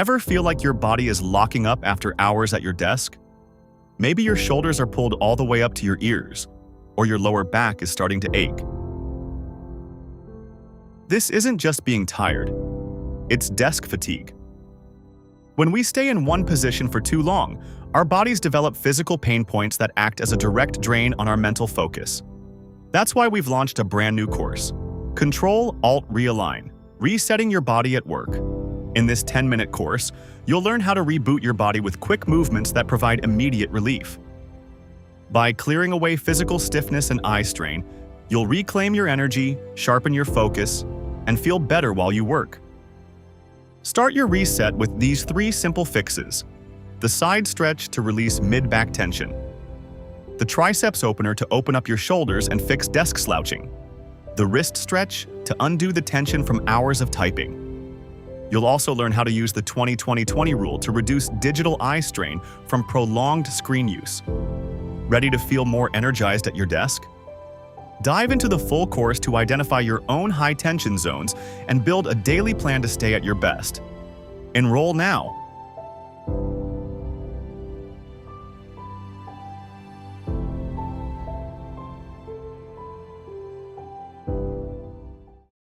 Ever feel like your body is locking up after hours at your desk? Maybe your shoulders are pulled all the way up to your ears, or your lower back is starting to ache. This isn't just being tired, it's desk fatigue. When we stay in one position for too long, our bodies develop physical pain points that act as a direct drain on our mental focus. That's why we've launched a brand new course, Ctrl Alt Realign, Resetting Your Body at Work. In this 10-minute course, you'll learn how to reboot your body with quick movements that provide immediate relief. By clearing away physical stiffness and eye strain, you'll reclaim your energy, sharpen your focus, and feel better while you work. Start your reset with these 3 simple fixes: the side stretch to release mid-back tension, the triceps opener to open up your shoulders and fix desk slouching, the wrist stretch to undo the tension from hours of typing. You'll also learn how to use the 20-20-20 rule to reduce digital eye strain from prolonged screen use. Ready to feel more energized at your desk? Dive into the full course to identify your own high-tension zones and build a daily plan to stay at your best. Enroll now.